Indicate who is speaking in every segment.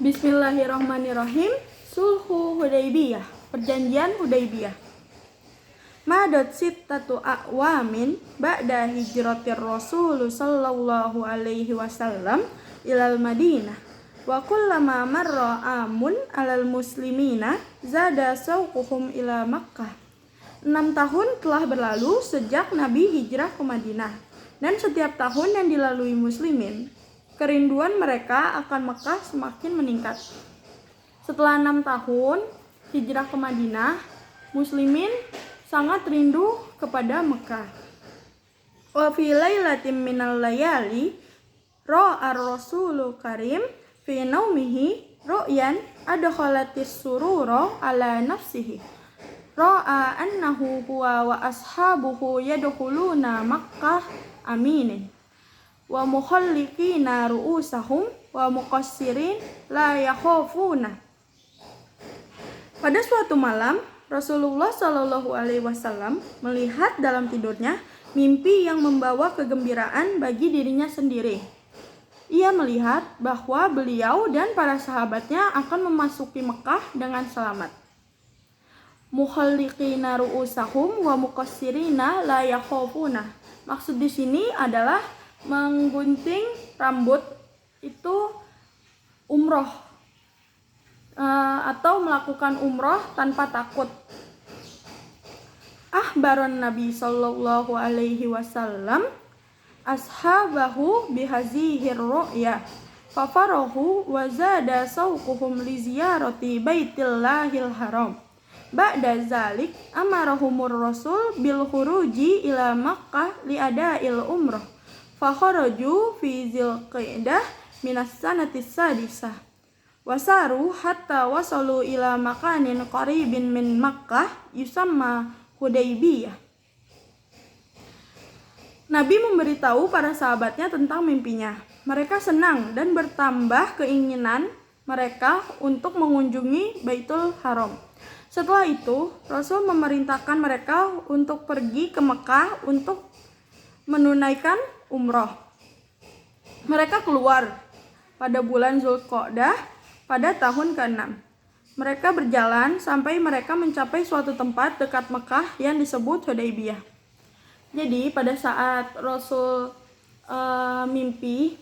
Speaker 1: Bismillahirrahmanirrahim. Sulhu Hudaybiyah, perjanjian Hudaybiyah. Madad sittatu a'wamin ba'da hijratir Rasul sallallahu alaihi wasallam ilal Madinah. Wa kullama marra amun alal muslimina zada sauquhum ila Makkah. 6 tahun telah berlalu sejak Nabi hijrah ke Madinah, dan setiap tahun yang dilalui muslimin, kerinduan mereka akan Mekah semakin meningkat. Setelah 6 tahun hijrah ke Madinah, muslimin sangat rindu kepada Mekah. Wa fi lailatin minal layali ra'a ar-rasulul karim fi naumihi ru'yan adkhalatis surura ala nafsihi. Ra'a annahu huwa wa ashabuhu yadkhuluna Makkah aminin wa mukhalliqina ru'usahum wa muqassirin la yakhafuna. Pada suatu malam, Rasulullah Shallallahu alaihi wasallam melihat dalam tidurnya mimpi yang membawa kegembiraan bagi dirinya sendiri. Ia melihat bahwa beliau dan para sahabatnya akan memasuki Mekah dengan selamat. Mukhalliqina ru'usahum wa muqassirina la yakhafuna. Maksud di sini adalah menggunting rambut itu umroh atau melakukan umroh tanpa takut. Ahbaron Nabi sallallahu alaihi wasallam ashabahu bihazihir ru'ya fafarahu wa zada sauquhum li ziyarati baitillahil haram. Ba'da zalik amarahumur rasul bil khuruji ila Makkah li ada'il umrah. Fakharaju fi Dzulqa'dah minas sanatis sadisah. Wasaru hatta wasalu ila makanin qaribin min Makkah yusamma Hudaybiyah. Nabi memberitahu para sahabatnya tentang mimpinya. Mereka senang dan bertambah keinginan mereka untuk mengunjungi Baitul Haram. Setelah itu, Rasul memerintahkan mereka untuk pergi ke Mekah untuk menunaikan umroh. Mereka keluar pada bulan Dzulqa'dah pada tahun ke-6. Mereka berjalan sampai mereka mencapai suatu tempat dekat Mekah yang disebut Hudaybiyah. Jadi pada saat Rasul mimpi,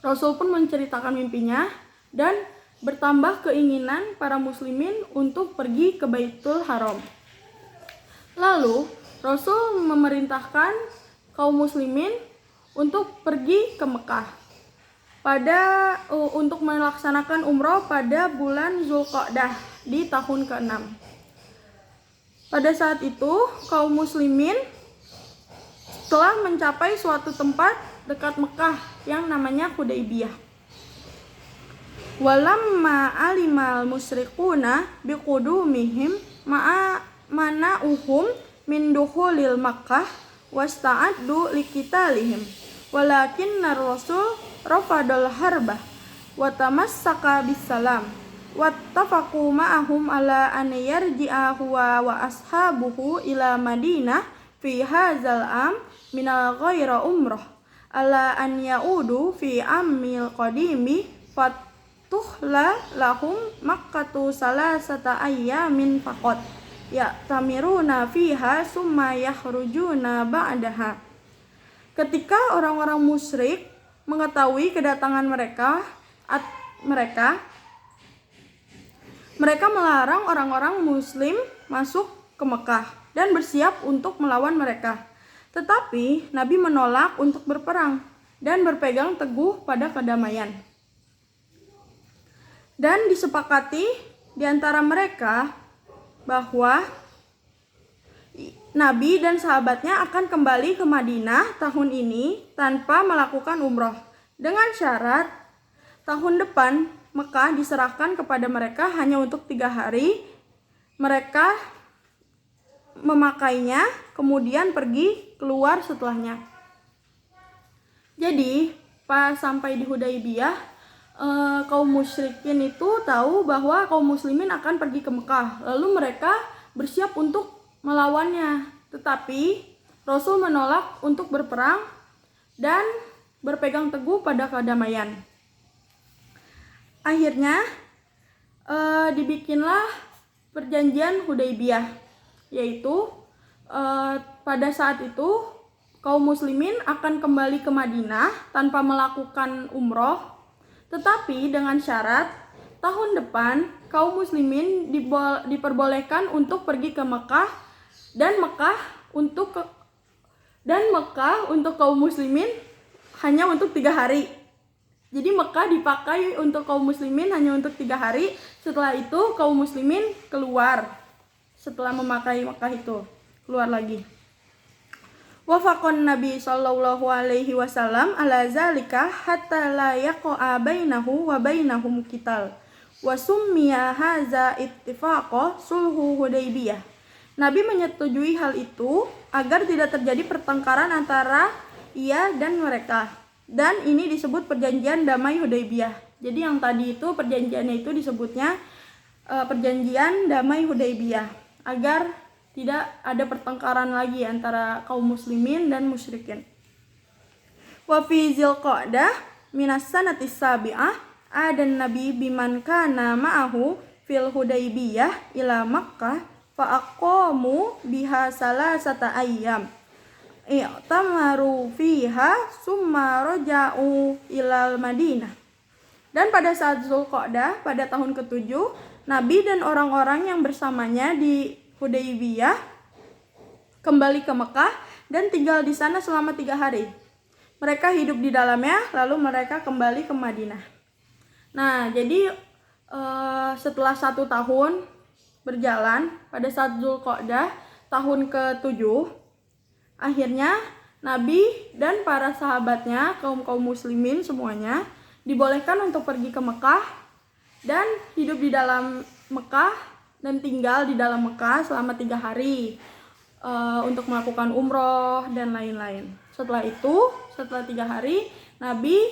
Speaker 1: Rasul pun menceritakan mimpinya dan bertambah keinginan para muslimin untuk pergi ke Baitul Haram. Lalu Rasul memerintahkan kaum muslimin untuk pergi ke Mekah untuk melaksanakan umroh pada bulan Dzulqa'dah di tahun ke-6. Pada saat itu kaum muslimin telah mencapai suatu tempat dekat Mekah yang namanya Hudaybiyah. Walamma alimal musyrikuna biqudumihim mana'uhum min dukhulil Makkah wasta'addu liqitalihim walakinna rasul rafadal harbah wa tamassaka bisalam wattafaqu ma'ahum ala an yarji'a huwa wa ashabuhu ila Madinah fi hadzal am minal ghaira umrah ala an ya'udu fi amil qadimi tuhla lahum Makkatu salasata ayyamin faqat ya'tamiruna fiha summa yakhrujuna ba'daha. Ketika orang-orang musyrik mengetahui kedatangan mereka melarang orang-orang muslim masuk ke Mekah dan bersiap untuk melawan mereka. Tetapi Nabi menolak untuk berperang dan berpegang teguh pada kedamaian. Dan disepakati di antara mereka bahwa Nabi dan sahabatnya akan kembali ke Madinah tahun ini tanpa melakukan umroh, dengan syarat tahun depan Mekah diserahkan kepada mereka hanya untuk 3 hari. Mereka memakainya kemudian pergi keluar setelahnya. Jadi pas sampai di Hudaybiyah, kaum musyrikin itu tahu bahwa kaum muslimin akan pergi ke Mekah, lalu mereka bersiap untuk melawannya. Tetapi Rasul menolak untuk berperang dan berpegang teguh pada kedamaian. Akhirnya dibikinlah perjanjian Hudaybiyah, yaitu pada saat itu kaum muslimin akan kembali ke Madinah tanpa melakukan umroh, tetapi dengan syarat tahun depan kaum muslimin diperbolehkan untuk pergi ke Mekah dan Mekah untuk kaum muslimin hanya untuk 3 hari. Jadi Mekah dipakai untuk kaum muslimin hanya untuk 3 hari. Setelah itu kaum muslimin keluar. Setelah memakai Mekah itu keluar lagi. Wafaqon Nabi sallallahu alaihi wasallam ala zalika hatta la yaqa bainahu wa bainahum qital. Wa summiya hadza ittifaqo sulhu Hudaybiyah. Nabi menyetujui hal itu agar tidak terjadi pertengkaran antara ia dan mereka. Dan ini disebut perjanjian damai Hudaybiyah. Jadi yang tadi itu perjanjiannya itu disebutnya perjanjian damai Hudaybiyah, agar tidak ada pertengkaran lagi antara kaum muslimin dan musyrikin. Wa fi Dzulqa'dah minas sanatis sabi'ah adan nabi biman kana ma'ahu fil Hudaybiyah ila Makkah fa aqamu biha salasata ayyam. I'tamaru fiha summa raja'u ilal Madinah. Dan pada saat Dzulqa'dah pada tahun ke-7, Nabi dan orang-orang yang bersamanya di Hudaybiyah kembali ke Mekah dan tinggal di sana selama 3 hari. Mereka hidup di dalamnya, lalu mereka kembali ke Madinah. Nah, jadi setelah 1 tahun berjalan, pada saat Dzulqa'dah tahun ke-7, akhirnya Nabi dan para sahabatnya, kaum muslimin semuanya, dibolehkan untuk pergi ke Mekah dan hidup di dalam Mekah dan tinggal di dalam Mekah selama 3 hari untuk melakukan umroh dan lain-lain. Setelah 3 hari, Nabi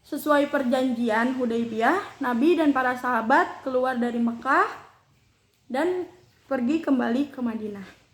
Speaker 1: sesuai perjanjian Hudaybiyah, Nabi dan para sahabat keluar dari Mekah dan pergi kembali ke Madinah.